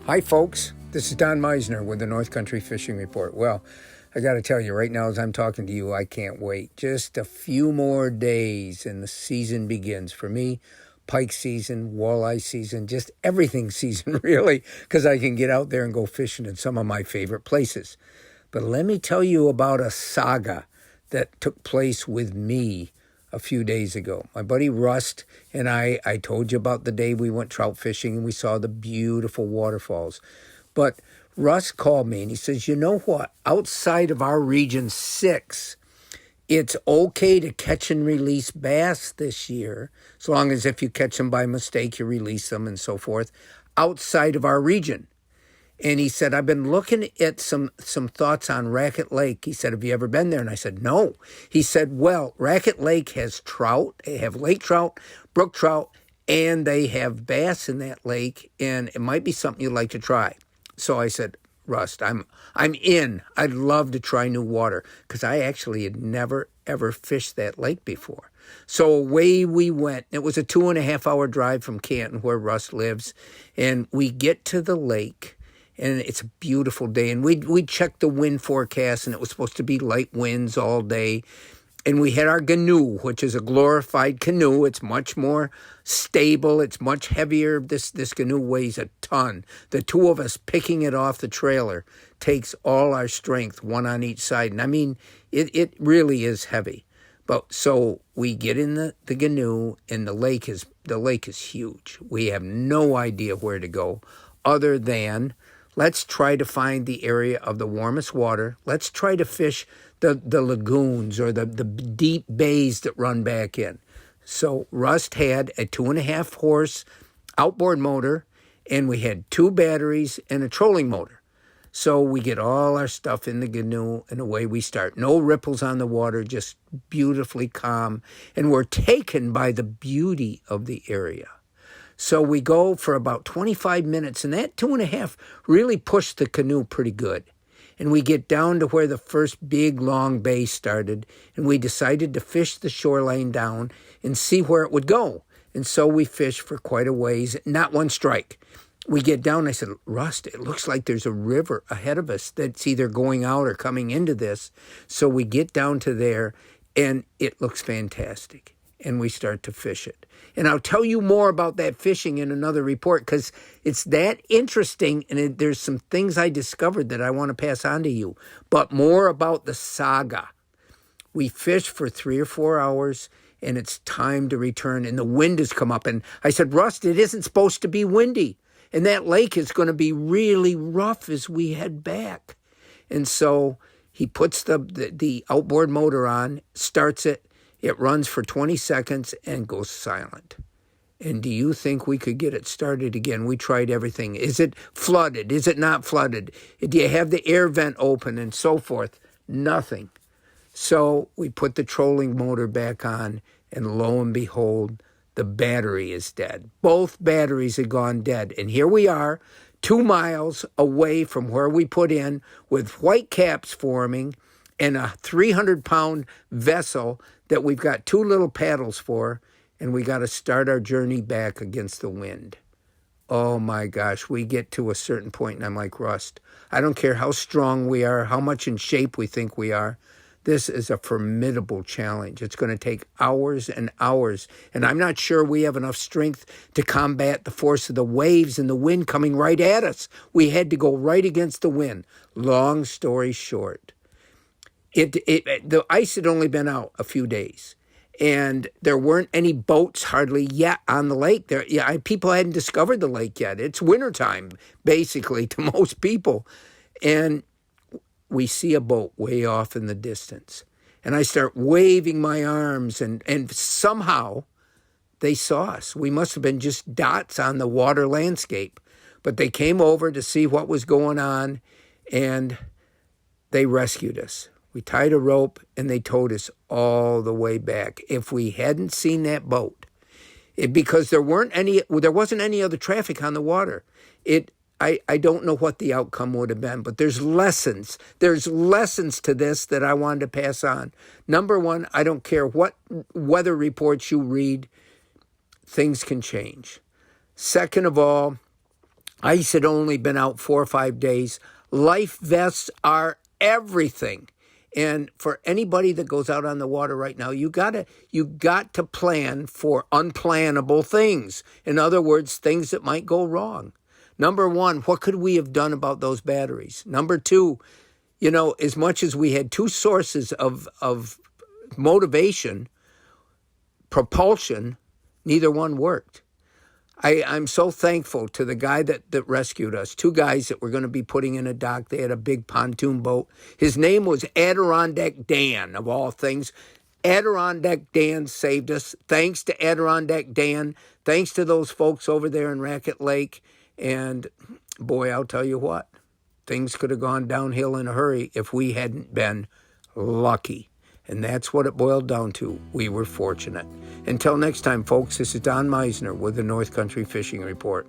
Hi, folks. This is Don Meisner with the North Country Fishing Report. Well, I got to tell you, right now as I'm talking to you, I can't wait. Just a few more days and the season begins. For me, pike season, walleye season, just everything season, really, because I can get out there and go fishing in some of my favorite places. But let me tell you about a saga that took place with me a few days ago. My buddy Rust and I told you about the day we went trout fishing and we saw the beautiful waterfalls. But Rust called me and he says, you know what? Outside of our Region 6, it's okay to catch and release bass this year, as long as if you catch them by mistake, you release them and so forth, outside of our region. And he said, I've been looking at some thoughts on Raquette Lake. He said, have you ever been there? And I said, no. He said, well, Raquette Lake has trout. They have lake trout, brook trout, and they have bass in that lake, and it might be something you'd like to try. So I said, Rust, I'm in. I'd love to try new water because I actually had never, ever fished that lake before. So away we went. It was a 2.5-hour drive from Canton, where Rust lives, and we get to the lake. And it's a beautiful day. And we checked the wind forecast, and it was supposed to be light winds all day. And we had our canoe, which is a glorified canoe. It's much more stable. It's much heavier. This canoe weighs a ton. The two of us picking it off the trailer takes all our strength, one on each side. And I mean, it really is heavy. But so we get in the canoe, and the lake is huge. We have no idea where to go other than let's try to find the area of the warmest water. Let's try to fish the lagoons or the deep bays that run back in. So Rust had a 2.5 horse outboard motor, and we had 2 batteries and a trolling motor. So we get all our stuff in the canoe, and away we start. No ripples on the water, just beautifully calm. And we're taken by the beauty of the area. So we go for about 25 minutes, and that 2.5 really pushed the canoe pretty good. And we get down to where the first big, long bay started, and we decided to fish the shoreline down and see where it would go. And so we fished for quite a ways, not one strike. We get down, I said, Rust, it looks like there's a river ahead of us that's either going out or coming into this. So we get down to there, and it looks fantastic. And we start to fish it. And I'll tell you more about that fishing in another report because it's that interesting, and there's some things I discovered that I want to pass on to you. But more about the saga. We fished for 3 or 4 hours, and it's time to return, and the wind has come up. And I said, Rust, it isn't supposed to be windy, and that lake is going to be really rough as we head back. And so he puts the outboard motor on, starts it. It runs for 20 seconds and goes silent. And do you think we could get it started again? We tried everything. Is it flooded? Is it not flooded? Do you have the air vent open and so forth? Nothing. So we put the trolling motor back on, and lo and behold, the battery is dead. Both batteries had gone dead. And here we are, 2 miles away from where we put in, with white caps forming and a 300-pound vessel that we've got 2 little paddles for, and we got to start our journey back against the wind. Oh my gosh, we get to a certain point, and I'm like, Rust, I don't care how strong we are, how much in shape we think we are. This is a formidable challenge. It's going to take hours and hours, and I'm not sure we have enough strength to combat the force of the waves and the wind coming right at us. We had to go right against the wind. Long story short, the ice had only been out a few days, and there weren't any boats hardly yet on the lake. People hadn't discovered the lake yet. It's wintertime, basically, to most people. And we see a boat way off in the distance, and I start waving my arms, and somehow they saw us. We must have been just dots on the water landscape, but they came over to see what was going on, and they rescued us. We tied a rope, and they towed us all the way back. If we hadn't seen that boat, because there wasn't any other traffic on the water, I don't know what the outcome would have been. But there's lessons. There's lessons to this that I wanted to pass on. Number one, I don't care what weather reports you read, things can change. Second of all, Ice had only been out 4 or 5 days. Life vests are everything. And for anybody that goes out on the water right now, you got to plan for unplannable things. In other words, things that might go wrong. Number one, what could we have done about those batteries? Number two, as much as we had two sources of motivation, propulsion, neither one worked. I'm so thankful to the guy that rescued us. Two guys that were going to be putting in a dock. They had a big pontoon boat. His name was Adirondack Dan, of all things. Adirondack Dan saved us. Thanks to Adirondack Dan. Thanks to those folks over there in Raquette Lake. And boy, I'll tell you what, things could have gone downhill in a hurry if we hadn't been lucky. And that's what it boiled down to. We were fortunate. Until next time, folks, this is Don Meisner with the North Country Fishing Report.